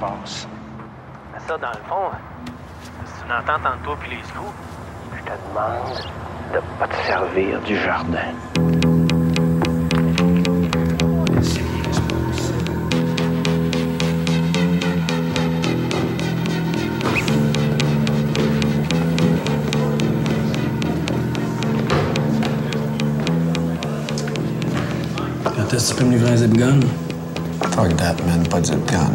passe. Mais ça, dans le fond, c'est une entente entre toi et les screws. Je te demande de pas te servir du jardin. Quand est-ce que tu peux me livrer un zip gun? Fuck that, man. Pas de zip gun.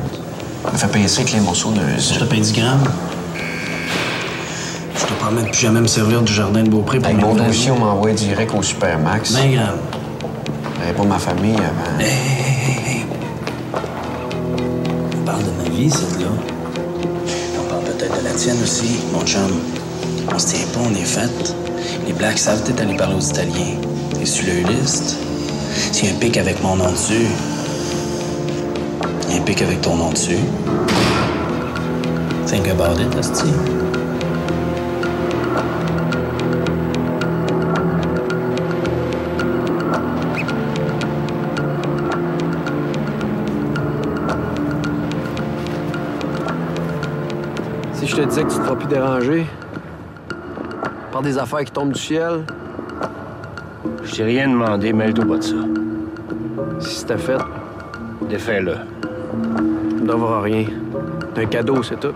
On me fait payer ça avec les morceaux de... Je te paye 10 grammes. Je te promets de plus jamais me servir du jardin de Beaupré pour Avec mon mon dossier, on m'envoie direct au Supermax. 20 grammes. J'avais pas ma famille avant. Hey. On parle de ma vie, celle-là. On parle peut-être de la tienne aussi, mon chum. On se tient pas, on est fait. Les Blacks savent peut-être aller parler aux Italiens. T'es sur leur liste? S'il y a un pic avec mon nom dessus, il y a un pic avec ton nom dessus. Think about it, hostie. Si je te disais que tu te feras plus déranger par des affaires qui tombent du ciel, Je t'ai rien demandé, mêle-toi pas de ça. si c'était fait, Défais-le. tu ne devras rien. C'est un cadeau, c'est tout.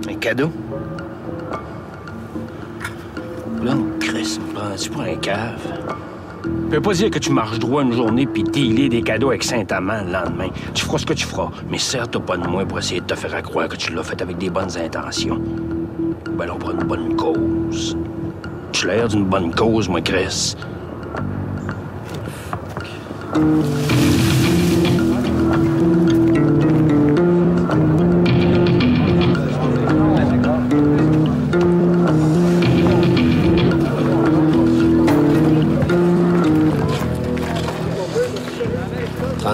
Un cadeau? Là, Chris, me prends-tu pour un cave? Peux pas dire que tu marches droit une journée puis dealer des cadeaux avec Saint-Amand le lendemain. Tu feras ce que tu feras, mais sers-toi pas de moi pour essayer de te faire croire que tu l'as fait avec des bonnes intentions. Ben alors, pour une bonne cause. Tu as l'air d'une bonne cause, moi, Chris.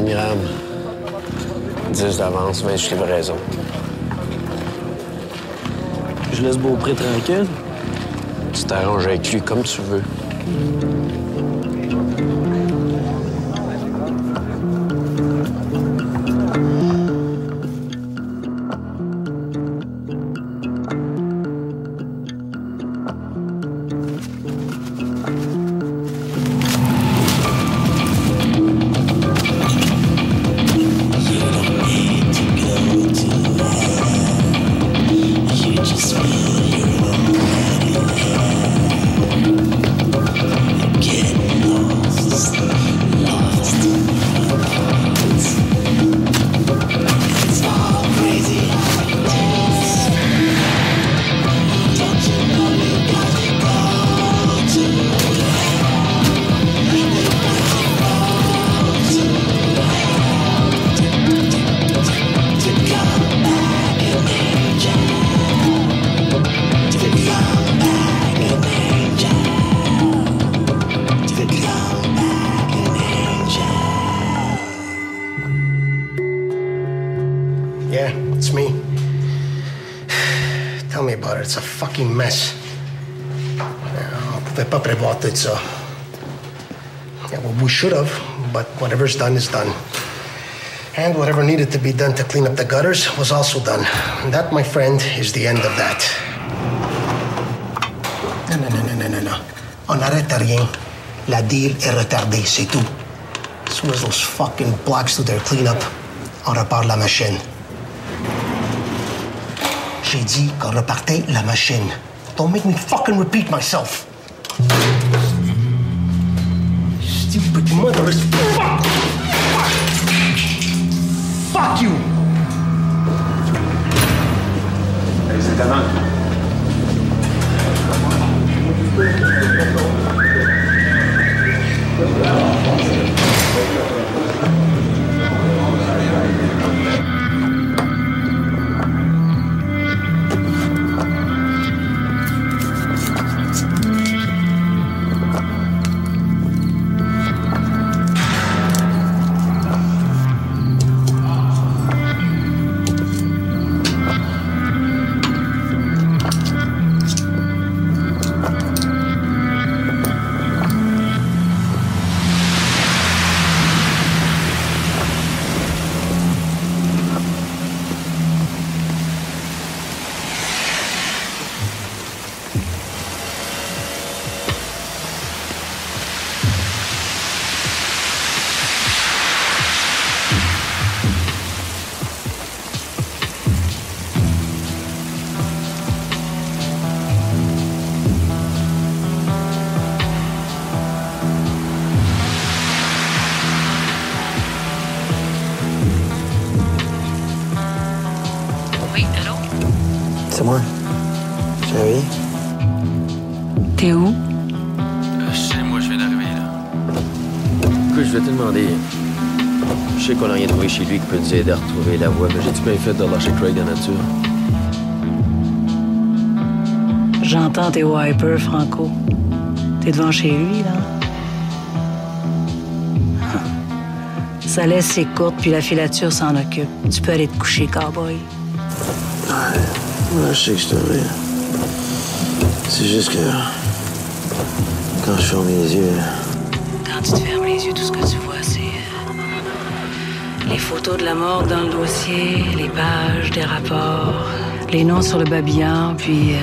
Grammes. 10 d'avance, 20 de livraison. Je laisse Beaupré tranquille. Tu t'arranges avec lui comme tu veux. Yeah, it's me. Tell me about it. It's a fucking mess. On pouvait pas prévoir tout ça. Yeah, well, we should have, but whatever's done is done. And whatever needed to be done to clean up the gutters was also done. And that, my friend, is the end of that. Non. On n'arrête rien. La deal est retardée, c'est tout. As soon as those fucking blocks do their cleanup, on repart la machine. J'ai dit qu'on repartait la machine. Don't make me fucking repeat myself. Stupid mother's... Fuck you! C'est moi. Chérie. T'es où? C'est moi, je viens d'arriver, là. Écoute, je vais te demander. Je sais qu'on n'a rien trouvé chez lui qui peut nous aider à retrouver la voie, mais j'ai-tu bien fait de lâcher Craig dans la nature? J'entends tes wipers, Franco. T'es devant chez lui, là? Sa laisse est courte, puis la filature s'en occupe. Tu peux aller te coucher, cowboy. Ouais, je sais que je te veux. C'est juste que... quand je ferme les yeux... Quand tu te fermes les yeux, tout ce que tu vois, c'est... les photos de la mort dans le dossier, les pages des rapports, les noms sur le babillard, puis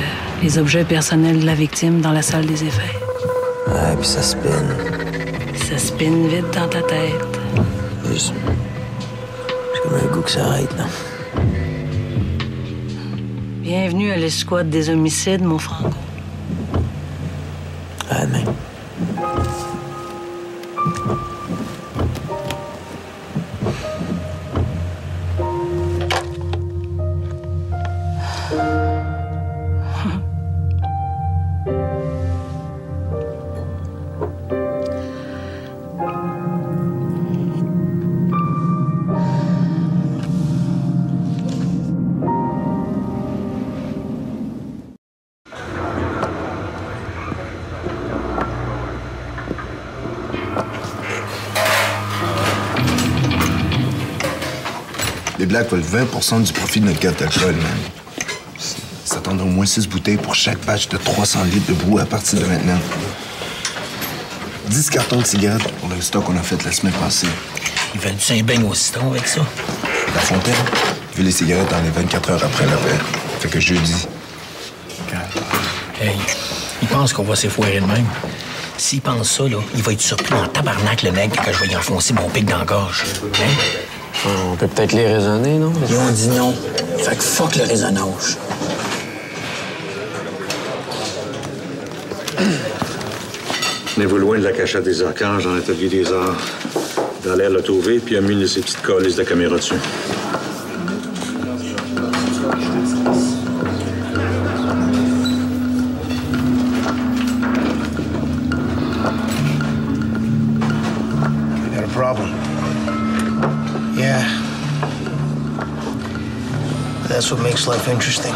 les objets personnels de la victime dans la salle des effets. Ouais, puis ça spinne. Ça spinne vite dans ta tête. Juste... j'ai comme un goût que ça arrête, là. Bienvenue à l'escouade des homicides, mon Franco. À demain. Les Blacks veulent 20 du profit de notre carte d'alcool, man. Ça tendra au moins 6 bouteilles pour chaque batch de 300 litres de brou à partir de maintenant. 10 cartons de cigarettes pour le stock qu'on a fait la semaine passée. Ils veulent-tu un beigne au citron avec ça? La Fontaine veut les cigarettes dans les 24 heures après l'appel. Fait que jeudi. Hey, il pense qu'on va s'effoirer de même. S'il pense ça, là, il va être surpris en tabarnak, le nègre, que je vais y enfoncer mon pic dans la gorge. Hein? On peut peut-être les raisonner, non? Ils ont dit non. Fait que fuck le raisonnage. Tenez-vous loin de la cachette des archanges dans l'atelier des arts. Dans l'air l'a trouvé, puis a mis une de ses petites calices de caméra dessus. I got a problem. Yeah. That's what makes life interesting.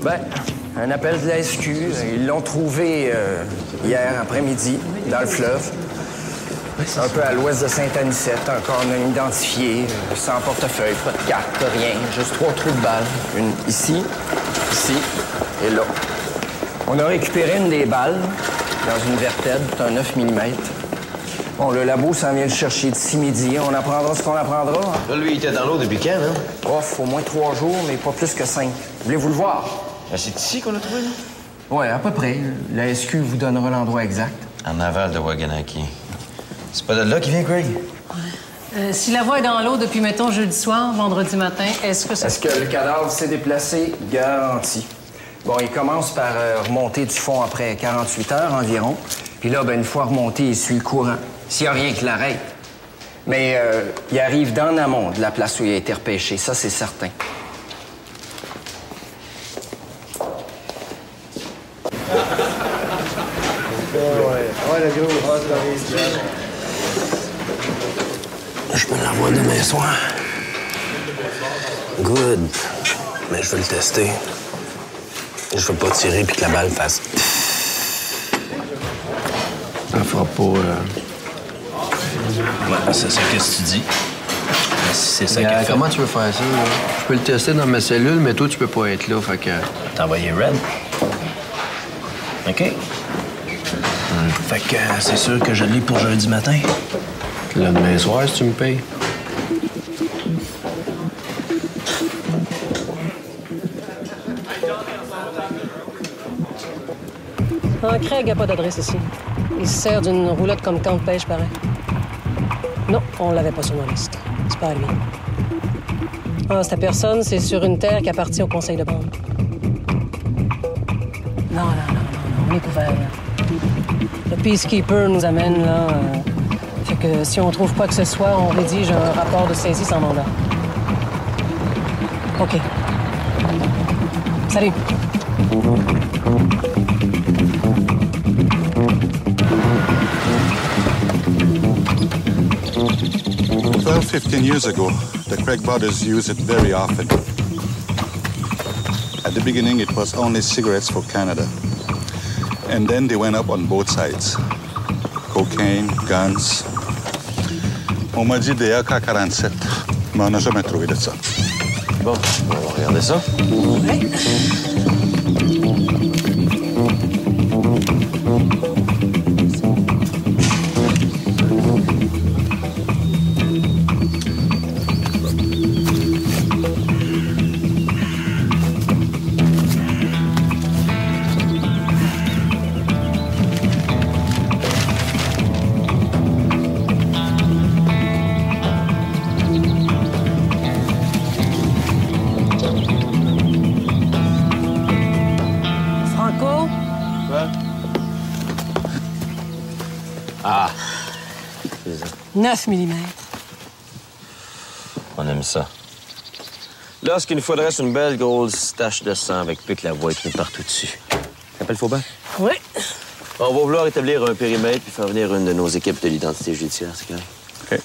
Ben, un appel de la SQ. Ils l'ont trouvé hier après-midi, dans le fleuve. Un peu à l'ouest de Saint-Anicette, un corps non identifié, sans portefeuille, pas de carte, rien, juste 3 trous de balles. Une ici, ici et là. On a récupéré une des balles dans une vertèbre, c'est un 9 mm. Bon, le labo s'en vient le chercher d'ici midi. On apprendra ce qu'on apprendra. Là, lui, il était dans l'eau depuis quand, hein? Off, au moins 3 jours, mais pas plus que 5. Voulez-vous le voir? C'est ici qu'on l'a trouvé, là? Oui, à peu près. La SQ vous donnera l'endroit exact. En aval de Waganaki. C'est pas de là qu'il vient, Craig? Si la voie est dans l'eau depuis, mettons, jeudi soir, vendredi matin, est-ce que ça... Est-ce que le cadavre s'est déplacé? Garanti. Bon, il commence par remonter du fond après 48 heures environ. Puis là, ben, une fois remonté, il suit le courant. S'il n'y a rien qui l'arrête. Mais il arrive dans l'amont de la place où il a été repêché. Ça, c'est certain. Je peux l'avoir demain soir. Good. Mais je veux le tester. Je veux pas tirer puis que la balle fasse... Ça fera pas... Ouais, c'est ça que tu dis. Si c'est ça qu'il fait. Comment tu veux faire ça, là? Je peux le tester dans ma cellule, mais toi, tu peux pas être là, fait que... T'envoyer Red. OK. Fait que c'est sûr que je l'ai pour jeudi matin. Le demain soir, si tu me payes. Craig n'a pas d'adresse ici. Il se sert d'une roulotte comme camp de pêche, pareil. Non, on l'avait pas sur ma liste. C'est pas à lui. Ah, cette personne, c'est sur une terre qui appartient au conseil de bande. Non, on est couvert, là. Le Peacekeeper nous amène, là. Fait que si on trouve quoi que ce soit, on rédige un rapport de saisie sans mandat. OK. Salut. 15 years ago, the Craig brothers used it very often. At the beginning, it was only cigarettes for Canada. And then they went up on both sides. Cocaine, guns. On m'a dit des AK-47, mais on n'a jamais trouvé de ça. Bon, on va regarder ça. Oui. Ah! 9 mm. On aime ça. Là, ce qu'il nous faudrait, c'est une belle grosse tache de sang avec plus que la voix écrite partout dessus. T'appelles Faubin? Oui. On va vouloir établir un périmètre puis faire venir une de nos équipes de l'identité judiciaire, c'est clair? OK.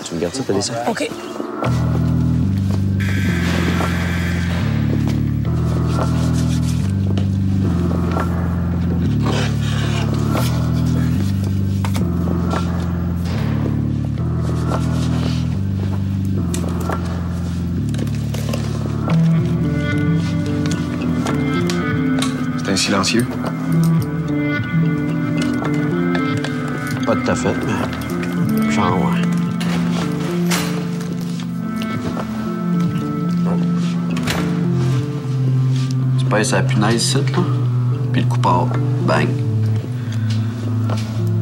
Tu me gardes ça, t'as des sacs? OK. Silencieux? Pas tout à fait, mais genre, ouais. Tu pèses la punaise ici, là, puis le coup part. Bang.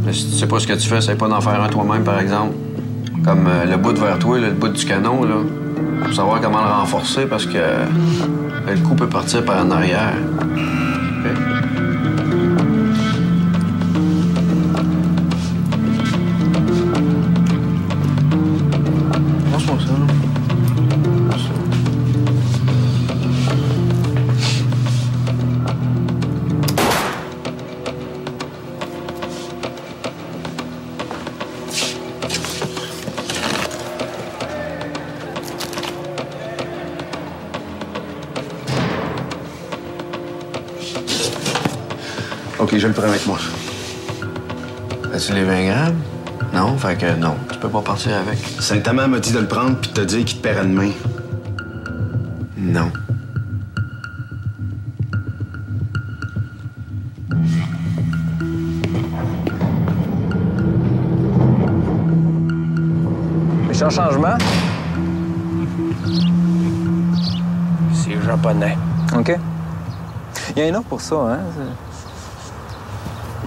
Mais si tu sais pas ce que tu fais, essaye pas d'en faire un toi-même, par exemple. Comme le bout vers toi, là, le bout du canon, là. Pour savoir comment le renforcer, parce que le coup peut partir par en arrière. OK, je le prends avec moi. As-tu les 20 grammes? Non, fait que non, tu peux pas partir avec. Saint-Amand m'a dit de le prendre puis de te dire qu'il te paiera demain. Non. Méchant changement? C'est japonais. OK. Il y a un nom pour ça, hein?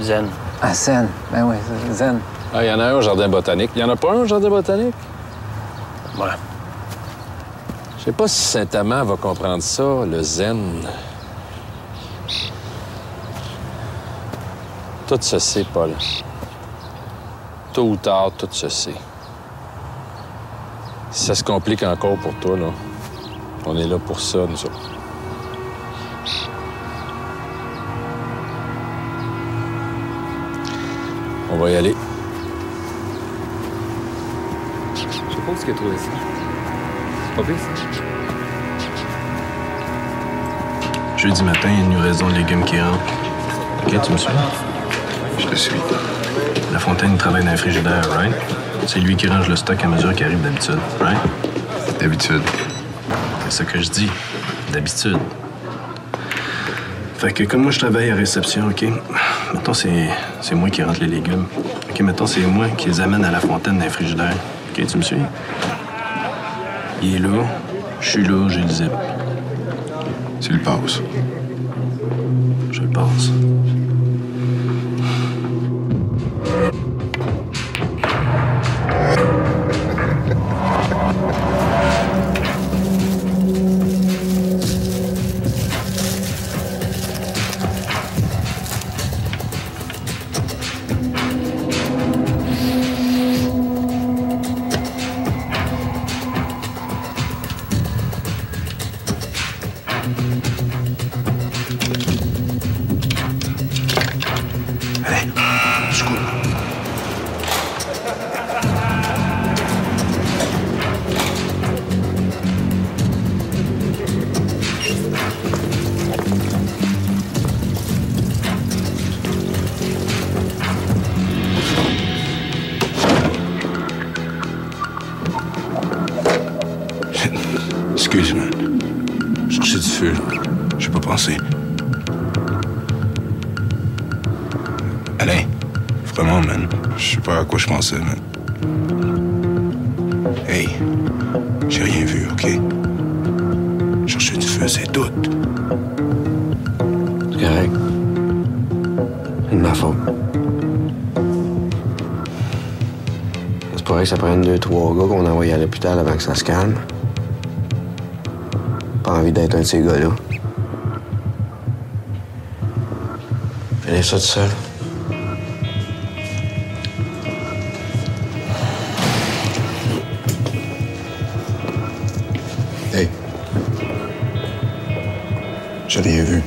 Zen. Ah, Zen. Ben oui, Zen. Ah, il y en a un au jardin botanique. Il y en a pas un au jardin botanique? Ouais. Je sais pas si Saint-Amand va comprendre ça, le zen. Tout se sait, Paul. Tôt ou tard, tout se sait. Si ça se complique encore pour toi, là, on est là pour ça, nous autres. On va y aller. Je sais pas où tu as trouvé ça. C'est pas pire, ça. Jeudi matin, il y a une livraison de légumes qui rentre. OK, tu me suis? Je te suis. La Fontaine travaille dans un frigidaire, right? C'est lui qui range le stock à mesure qu'il arrive d'habitude, right? D'habitude. C'est ça que je dis. D'habitude. Fait que comme moi, je travaille à réception, OK? Mettons, c'est moi qui rentre les légumes. OK, mettons, c'est moi qui les amène à la Fontaine dans un frigidaire. OK, tu me suis? Il est là, je suis là, j'ai le zip. Tu le passes. Je le passe. Allez, scoot. Excuse, man. Chercher du feu. J'ai pas pensé. Alain, vraiment, man. Je sais pas à quoi je pensais, man. Hey, j'ai rien vu, OK? Chercher du feu, c'est tout. C'est correct. C'est de ma faute. C'est pas vrai que ça prenne 2-3 gars qu'on envoie à l'hôpital avant que ça se calme. Pas envie d'être un de ces gars-là. Fais ça tout seul. Hey. J'ai rien vu.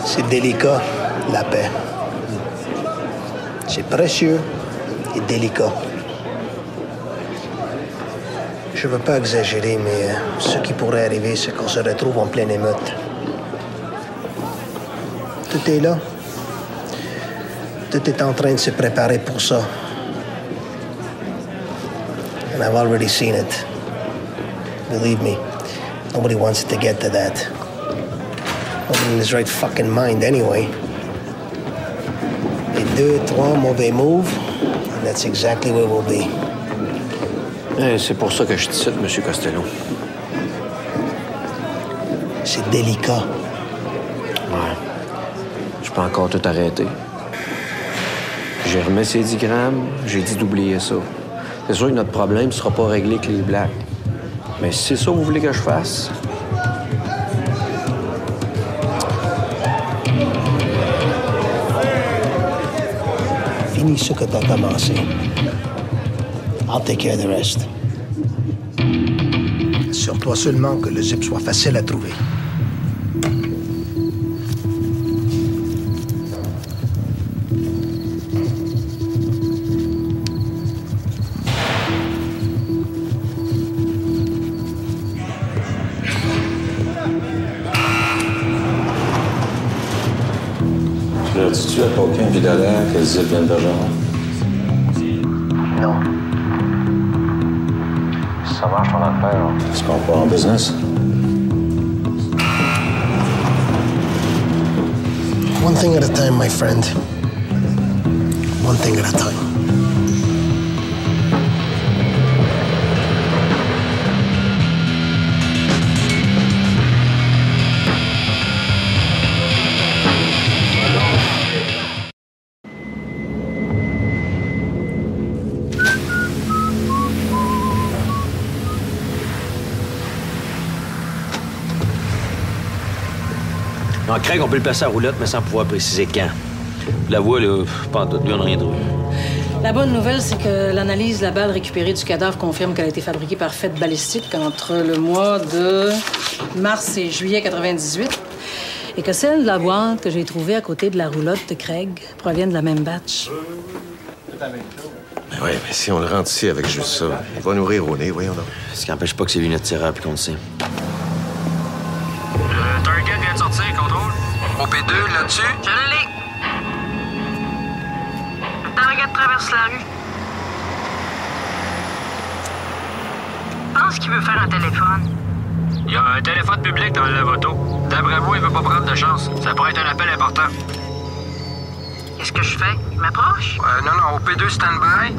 C'est délicat, la paix. C'est précieux et délicat. Je veux pas exagérer, mais ce qui pourrait arriver, c'est qu'on se retrouve en pleine émeute. Tout est là. Tout est en train de se préparer pour ça. And I've already seen it. Believe me, nobody wants it to get to that. Nobody in his right fucking mind anyway. Et 2-3 mauvais moves, and that's exactly where we'll be. C'est pour ça que je te cite, M. Costello. C'est délicat. Ouais. Je peux encore tout arrêter. J'ai remis ces 10 grammes, j'ai dit d'oublier ça. C'est sûr que notre problème ne sera pas réglé avec les Blacks. Mais si c'est ça que vous voulez que je fasse... Finis ce que t'as commencé. I'll take care of the rest. Assure-toi seulement que le zip soit facile à trouver. Tu leur dis-tu à Coquin et Dallaire que le zip vient de Bergeron? Non. Ça marche ton affaire. Est-ce qu'on part en business? One thing at a time, my friend. One thing at a time. Non, Craig, on peut le placer à roulotte, mais sans pouvoir préciser quand. La voix, là, pas en tout, lui, on n'a rien trouvé. La bonne nouvelle, c'est que l'analyse de la balle récupérée du cadavre confirme qu'elle a été fabriquée par Fête Balistique entre le mois de mars et juillet 98 et que celle de la boîte que j'ai trouvée à côté de la roulotte de Craig provient de la même batch. Ben oui, mais si on le rentre ici avec juste ça, il va nous rire au nez, voyons donc. Ce qui n'empêche pas que c'est lui notre tireur puis qu'on le sait. Target vient de sortir, contrôle. OP2, là-dessus? Je l'ai. Le target traverse la rue. Je pense qu'il veut faire un téléphone. Il y a un téléphone public dans le lave-auto. D'après moi, il veut pas prendre de chance. Ça pourrait être un appel important. Qu'est-ce que je fais? Je m'approche? Non, OP2 stand-by.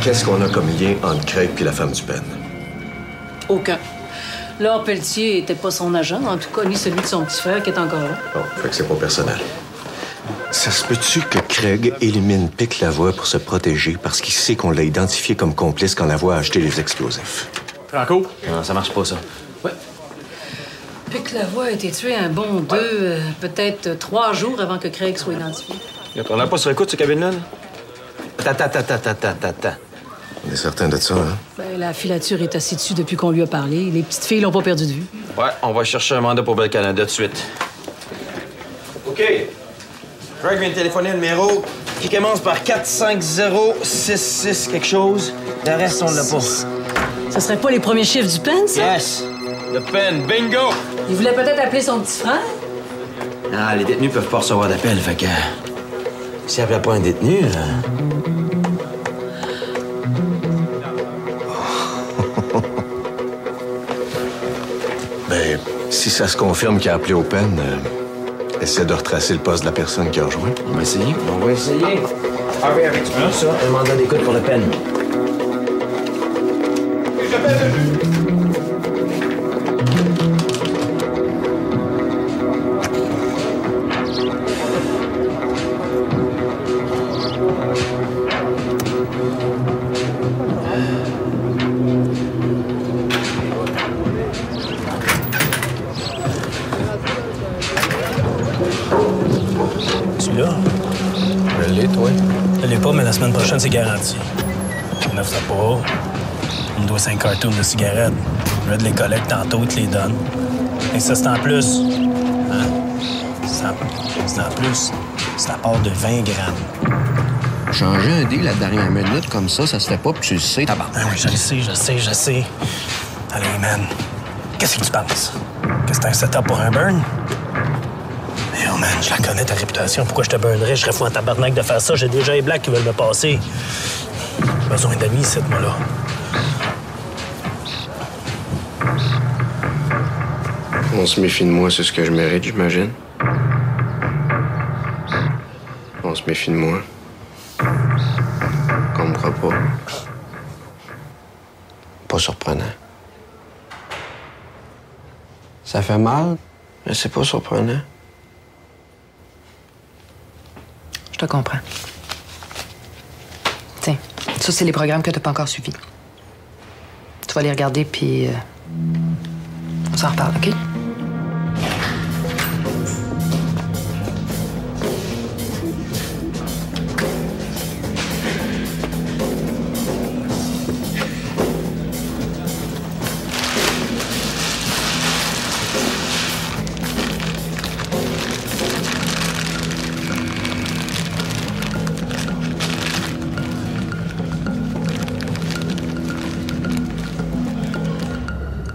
Qu'est-ce qu'on a comme lien entre Craig et la femme du Ben? Aucun. Laure Pelletier était pas son agent, en tout cas, ni celui de son petit frère qui est encore là. Bon, fait que c'est pas personnel. Ça se peut-tu que Craig élimine Pic Lavoie pour se protéger parce qu'il sait qu'on l'a identifié comme complice quand Lavoie a acheté les explosifs? Franco? Non, ça marche pas, ça. Ouais. Pic Lavoie a été tué un bon peut-être 3 jours avant que Craig soit identifié. On n'a pas sur le coup de ce cabine-là? Attends. On est certain de ça, hein? Ben, la filature est assise dessus depuis qu'on lui a parlé. Les petites filles l'ont pas perdu de vue. Ouais, on va chercher un mandat pour Bell Canada tout de suite. OK. Craig vient de téléphoner un numéro qui commence par 45066 quelque chose. Le reste, on l'a pas. Ça serait pas les premiers chiffres du PEN, ça? Yes! Le PEN, bingo! Il voulait peut-être appeler son petit frère? Ah, les détenus peuvent pas recevoir d'appel, fait que... S'il n'y avait pas un détenu... Ben, si ça se confirme qu'il a appelé au PEN, essaie de retracer le poste de la personne qui a rejoint. On va essayer. Ah oui, avec ça, un mandat d'écoute pour le PEN. Tu l'as? Je l'ai, toi? Je l'ai pas, mais la semaine prochaine, c'est garanti. Je ne ferai pas. Il me doit 5 cartons de cigarettes. Je vais te les collecte tantôt, il te les donne. Et ça, c'est en plus. Hein? C'est en plus. C'est à part de 20 grammes. Changer un deal à la dernière minute comme ça se fait pas, puis tu le sais, tabarnak. Ah oui, je le sais. Allez, man. Qu'est-ce que tu penses? Que c'est un setup pour un burn? Mais oh, man, je la connais, ta réputation. Pourquoi je te burnerais? Je serais fou en tabarnak de faire ça. J'ai déjà les blacks qui veulent me passer. J'ai besoin d'amis, cette moi-là. On se méfie de moi, c'est ce que je mérite, j'imagine. On se méfie de moi. Qu'on me croit pas. Pas surprenant. Ça fait mal, mais c'est pas surprenant. Je te comprends. Tiens, ça, c'est les programmes que t'as pas encore suivis. Tu vas les regarder, puis on s'en reparle, OK?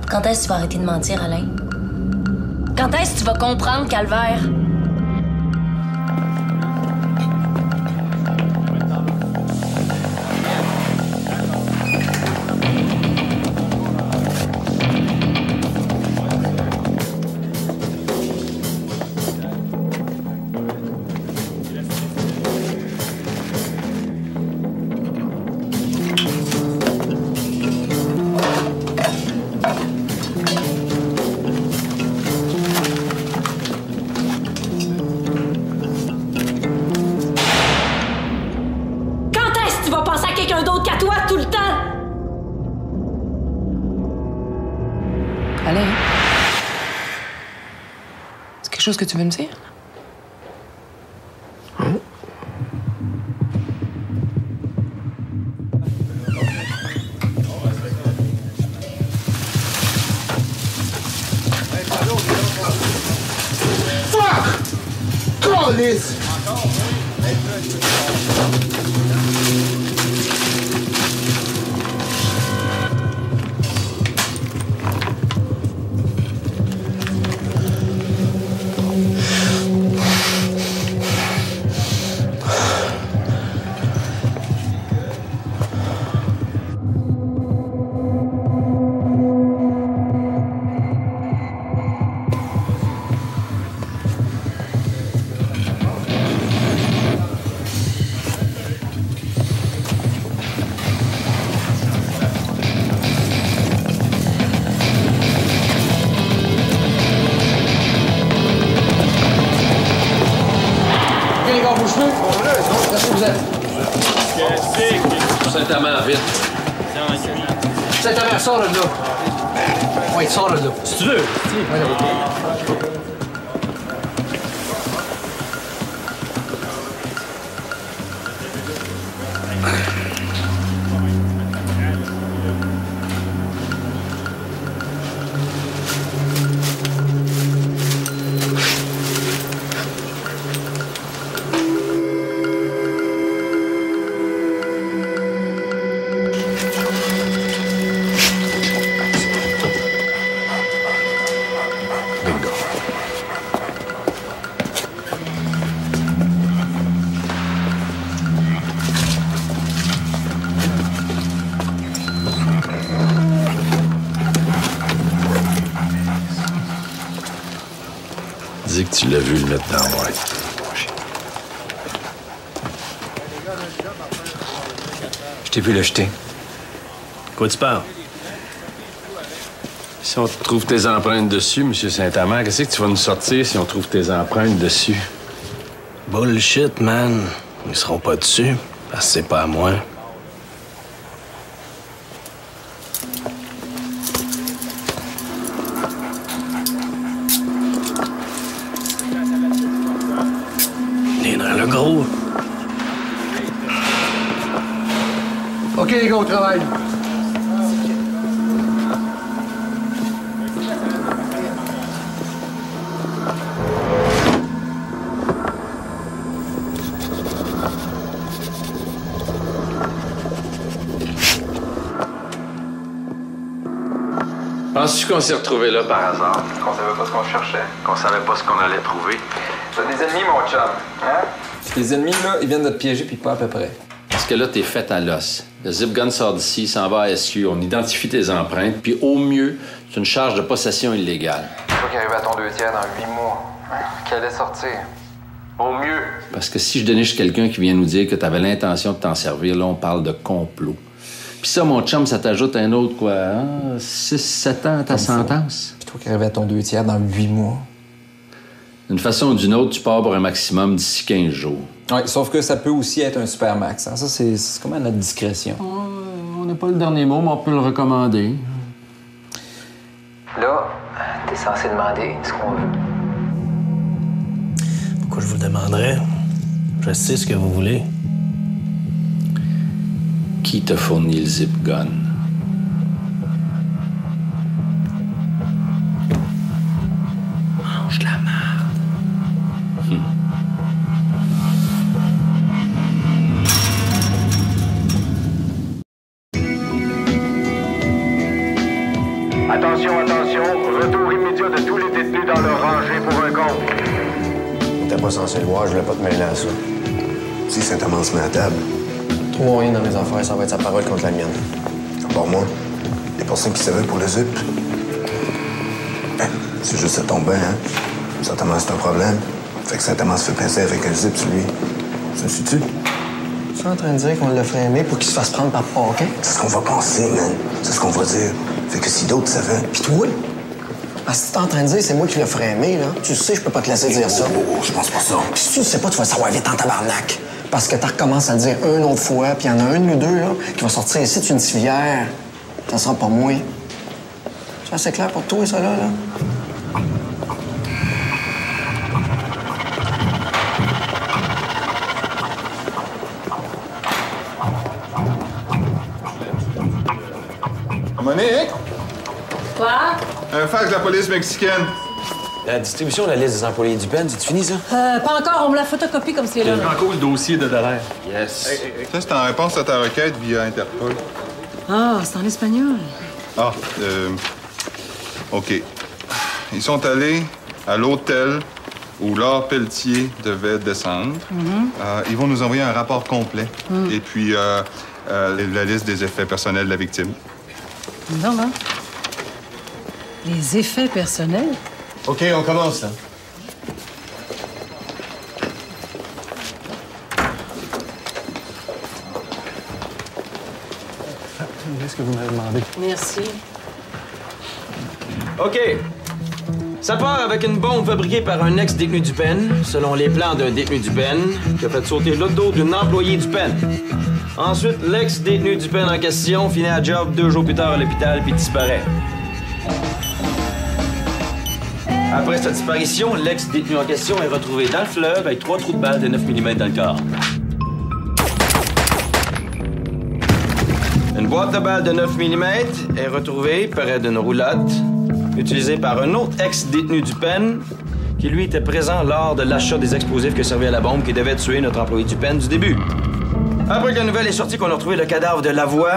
Quand est-ce que tu vas arrêter de mentir, Alain? Quand est-ce que tu vas comprendre, Calvaire? Alain? C'est quelque chose que tu veux me dire? Fuck! Call this! Qu'est-ce que vous êtes? Saint-Amand, vite. Saint-Amand, sors de là. Oui, sors de là. Si tu veux. Dis que tu l'as vu le mettre dans la boîte. Je t'ai vu le jeter. Quoi tu parles? Si on trouve tes empreintes dessus, M. Saint-Amand, qu'est-ce que tu vas nous sortir si on trouve tes empreintes dessus? Bullshit, man. Ils seront pas dessus, parce que c'est pas à moi. Le gros. OK, les gars, au travail. Penses-tu qu'on s'est retrouvés là par hasard? Qu'on savait pas ce qu'on cherchait, qu'on savait pas ce qu'on allait trouver. T'as des ennemis, mon chum, hein? Les ennemis, là, ils viennent de te piéger, puis pas à peu près. Parce que là, t'es fait à l'os. Le zip gun sort d'ici, s'en va à SQ, on identifie tes empreintes, puis au mieux, c'est une charge de possession illégale. Toi qui arrives à ton 2 tiers dans 8 mois, hein? Qui allait sortir. Au mieux. Parce que si je déniche quelqu'un qui vient nous dire que t'avais l'intention de t'en servir, là, on parle de complot. Puis ça, mon chum, ça t'ajoute un autre, quoi, 6-7 ans à ta sentence. Puis toi qui arrives à ton 2 tiers dans 8 mois. D'une façon ou d'une autre, tu pars pour un maximum d'ici 15 jours. Oui, sauf que ça peut aussi être un super max. Hein? Ça, c'est comme à notre discrétion. On n'a pas le dernier mot, mais on peut le recommander. Là, t'es censé demander ce qu'on veut. Pourquoi je vous le demanderais? Je sais ce que vous voulez. Qui t'a fourni le zip gun? Mange la merde. Attention, attention, retour immédiat de tous les détenus dans leur rangée pour un compte. T'es pas censé le voir, je voulais pas te mêler à ça. Si Saint-Amand se met à table. Trouvons rien dans les affaires, ça va être sa parole contre la mienne. À part moi, les personnes qui savaient pour le zip. Ben, c'est juste ça tombe bien, hein? Saint-Amand, c'est un problème. Fait que Saint-Amand se fait pincer avec un zip sur lui. Ça me suit-tu? Tu es en train de dire qu'on l'a frémé pour qu'il se fasse prendre par Paquin? C'est ce qu'on va penser, man. C'est ce qu'on va dire. Fait que si d'autres savaient... Pis toi? Parce que tu es en train de dire c'est moi qui l'ai frémé, là. Tu sais, je peux pas te laisser dire ça. Je pense pas ça. Pis si tu le sais pas, tu vas le savoir vite en tabarnak. Parce que tu recommences à le dire une autre fois, puis il y en a une ou deux, là, qui va sortir ici d'une civière. Ça sera pas moi. C'est assez clair pour toi, ça, là? Monique? Quoi? Un fax de la police mexicaine. La distribution de la liste des employés du PEN, c'est fini, ça? Pas encore, on me la photocopie comme c'est là. En cause le dossier de Dallaire. Yes. Ça, c'est en réponse à ta requête via Interpol. Ah, c'est en espagnol. Ah, OK. Ils sont allés à l'hôtel où Laure Pelletier devait descendre. Ils vont nous envoyer un rapport complet. Et puis, la liste des effets personnels de la victime. Non, non. Les effets personnels? OK, on commence, là. Qu'est-ce que vous m'avez demandé? Merci. OK. Ça part avec une bombe fabriquée par un ex-détenu du PEN, selon les plans d'un détenu du PEN, qui a fait sauter l'auto d'une employée du PEN. Ensuite, l'ex-détenu du PEN en question finit à job 2 jours plus tard à l'hôpital puis disparaît. Après sa disparition, l'ex-détenu en question est retrouvé dans le fleuve avec 3 trous de balles de 9 mm dans le corps. Une boîte de balles de 9 mm est retrouvée près d'une roulotte utilisée par un autre ex-détenu du PEN qui, lui, était présent lors de l'achat des explosifs que servait à la bombe qui devait tuer notre employé du PEN du début. Après que la nouvelle est sortie qu'on a retrouvé le cadavre de Lavoie,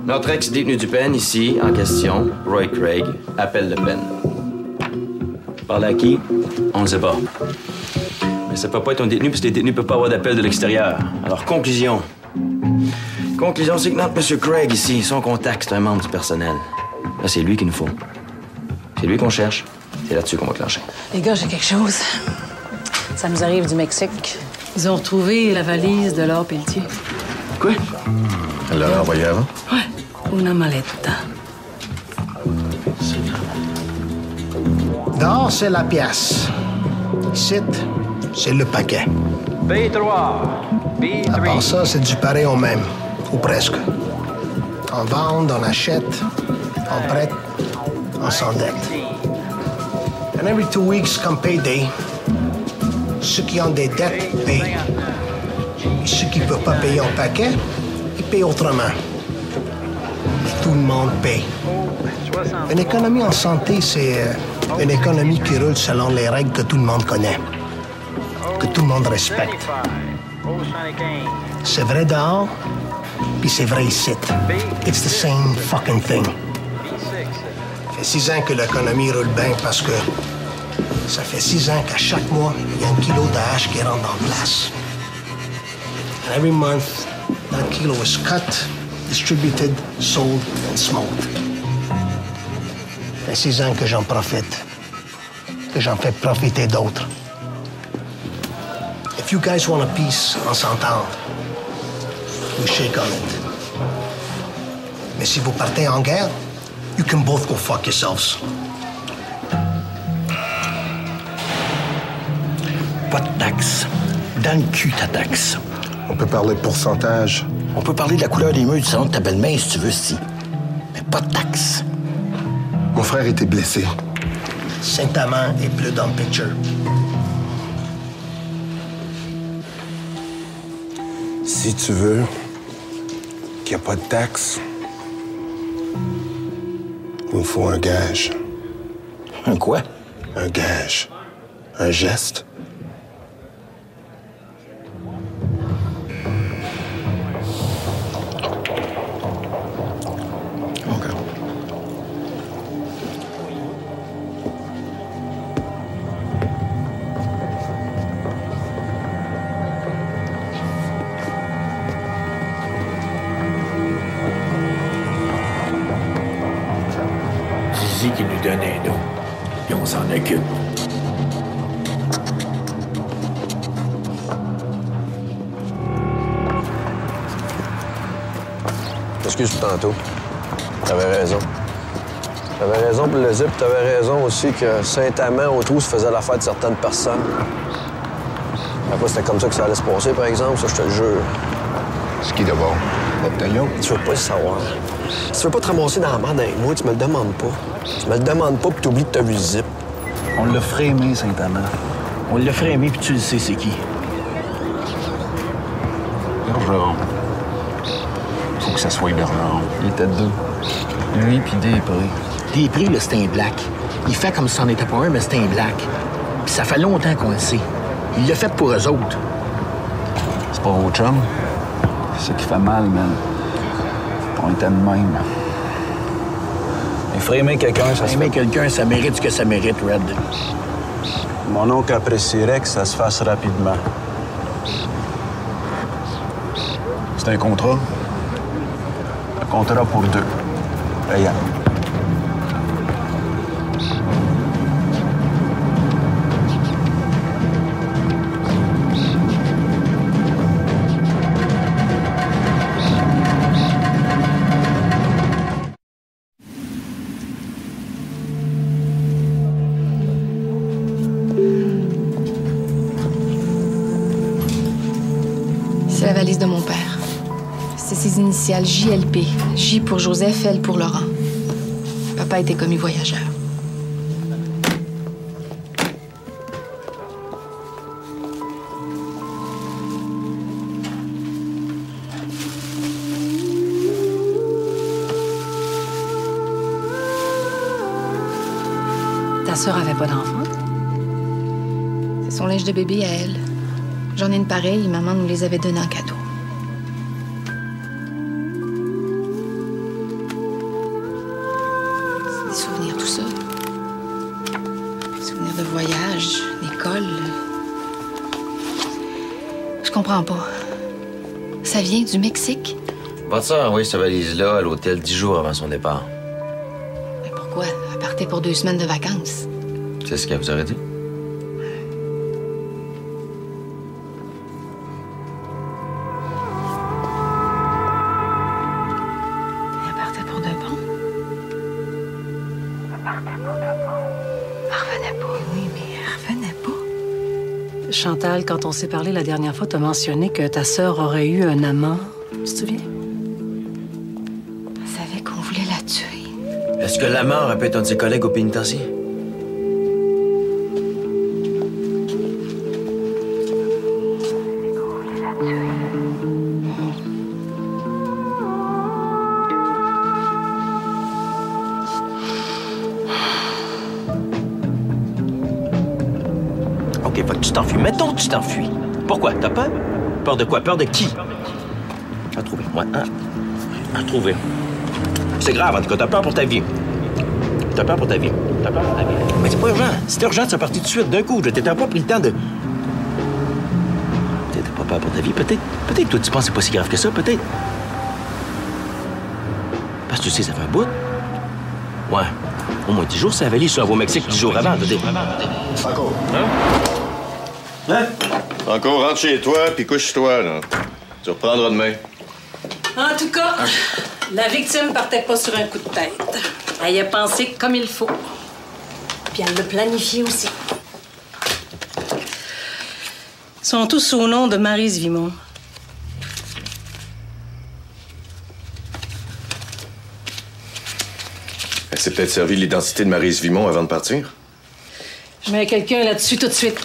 notre ex-détenu du PEN, ici, en question, Roy Craig, appelle le PEN. Parler à qui? On ne sait pas. Mais ça peut pas être un détenu, parce que les détenus ne peuvent pas avoir d'appel de l'extérieur. Alors, conclusion. Conclusion, c'est que notre M. Craig, ici, son contact, c'est un membre du personnel. Là, c'est lui qu'il nous faut. C'est lui qu'on cherche. C'est là-dessus qu'on va clencher. Les gars, j'ai quelque chose. Ça nous arrive du Mexique. Ils ont retrouvé la valise de Laure Pelletier. Quoi? Elle l'a envoyé avant? Ouais. Una maletta. Dehors, c'est la pièce. Ici, c'est le paquet. B3. B3. À part ça, c'est du pareil au même. Ou presque. On vend, on achète, on prête, on s'endette. And every 2 weeks, come payday, ceux qui ont des dettes payent. Et ceux qui ne peuvent pas payer en paquet, ils payent autrement. Mais tout le monde paye. Une économie en santé, c'est une économie qui roule selon les règles que tout le monde connaît, que tout le monde respecte. C'est vrai dehors, puis c'est vrai ici. It's the same fucking thing. Ça fait 6 ans que l'économie roule bien parce que ça fait 6 ans qu'à chaque mois, il y a 1 kilo de hache qui rentre en place. And every month, that kilo is cut, distributed, sold and smoked. Ça fait 6 ans que j'en profite, que j'en fais profiter d'autres. If you guys want a peace, on s'entend. We shake on it. Mais si vous partez en guerre, you can both go fuck yourselves. Pas de taxe. Dans le cul, ta taxe. On peut parler de pourcentage. On peut parler de la couleur des murs du salon de ta belle-mère si tu veux, si. Mais pas de taxe. Mon frère était blessé. Saint-Amand est plus dans le picture. Si tu veux qu'il n'y a pas de taxe, il me faut un gage. Un quoi? Un gage. Un geste. Qui nous donne un nom. Et on s'en occupe. Excuse pour tantôt. T'avais raison. T'avais raison pour le zip, t'avais raison aussi que Saint-Amand, au trou, se faisait l'affaire de certaines personnes. Après, c'était comme ça que ça allait se passer, par exemple, ça, je te le jure. Ce qui est d'abord, l'Obtalion. Tu veux pas le savoir. Si tu veux pas te ramasser dans la merde avec moi, tu me le demandes pas. Tu me le demandes pas, puis t'oublies de t'avoir vu le zip. On l'a frémé, Saint-Amand. On l'a frémé, puis tu le sais c'est qui. Bergeron. Faut que ça soit Bergeron. Il était deux. Lui, puis Després. Després, là, c'est un black. Il fait comme si c'en était pas un, mais c'est un black. Puis ça fait longtemps qu'on le sait. Il l'a fait pour eux autres. C'est pas vos chums? C'est ça qui fait mal, man. On était de même. Frémer quelqu'un, ça mérite ce que ça mérite, Red. Mon oncle apprécierait que ça se fasse rapidement. C'est un contrat. Un contrat pour 2. Payant. valise de mon père. C'est ses initiales JLP. J pour Joseph, L pour Laurent. Papa était commis voyageur. Ta sœur avait pas d'enfant? C'est son linge de bébé à elle. J'en ai une pareille, maman nous les avait donnés en cadeau. C'est des souvenirs, tout ça. Des souvenirs de voyage, d'école. Je comprends pas. Ça vient du Mexique? Votre sœur a envoyé cette valise-là à l'hôtel 10 jours avant son départ. Mais pourquoi? Elle partait pour 2 semaines de vacances. C'est ce qu'elle vous aurait dit? Elle partait pour de bon. Elle partait pour de bon. Elle revenait pas. Oui, mais elle revenait pas. Chantal, quand on s'est parlé la dernière fois, t'as mentionné que ta sœur aurait eu un amant. Tu te souviens? Elle savait qu'on voulait la tuer. Est-ce que l'amant aurait pu être un de ses collègues au pénitencier? OK, fait que tu t'enfuis. Mettons que tu t'enfuis. Pourquoi? T'as peur? Peur de quoi? Peur de qui? À trouver. Ouais, à trouver. C'est grave, en tout cas. T'as peur pour ta vie. T'as peur pour ta vie. T'as peur pour ta vie. Mais c'est pas urgent. Si t'es urgent, c'est parti tout de suite, d'un coup. T'as pas pris le temps de... T'as pas peur pour ta vie, peut-être. Peut-être, toi, tu penses que c'est pas si grave que ça, peut-être. Parce que tu sais, ça fait un bout. Ouais. Au moins 10 jours, c'est la valise. Ça va au Mexique 10 jours avant, je veux dire. Franco. Hein? Franco, rentre chez toi, puis couche-toi, là. Tu reprendras demain. En tout cas, la victime partait pas sur un coup de tête. Elle y a pensé comme il faut. Puis elle l'a planifié aussi. Ils sont tous au nom de Maryse Vimont. Elle s'est peut-être servi de l'identité de Maryse Vimont avant de partir. Je mets quelqu'un là-dessus tout de suite.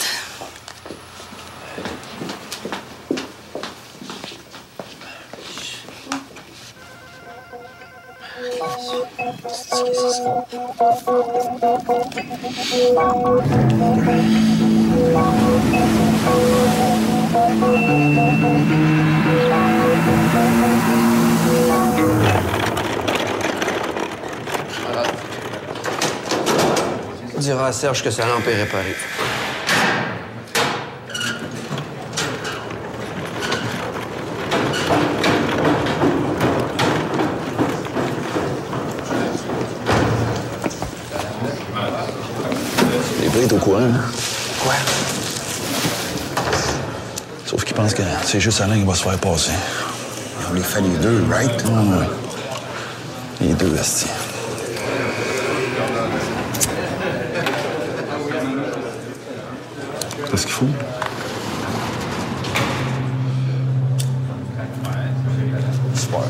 Dira à Serge que sa lampe est réparée. Les prix est au courant, hein? Quoi? Sauf qu'il pense que c'est juste Alain qui va se faire passer. On les fait les deux, right? Ouais. Les deux, asti. Qu'est-ce qu'il faut? Super.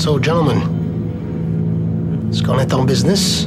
So, gentlemen, est-ce qu'on est en business?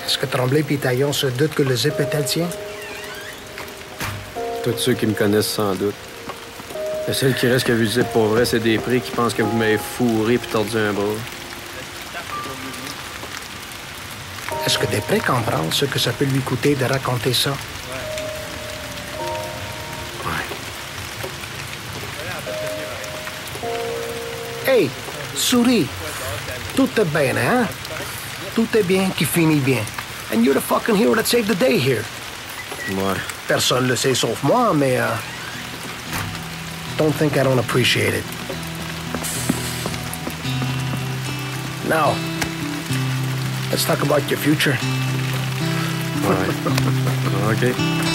Est-ce que Tremblay et Taillon se doutent que le zip est le tien? Tous ceux qui me connaissent sans doute. Le seul qui reste qui a vu le zip pour vrai, c'est des prix qui pensent que vous m'avez fourré puis tordu un bras. Est-ce que Després comprend ce que ça peut lui coûter de raconter ça? Ouais. Hey, souris. Tout est bien, hein? Tout est bien qui finit bien. And you're the fucking hero that saved the day here. Ouais. Personne le sait sauf moi, mais don't think I don't appreciate it. Now, let's talk about your future. Ouais. OK.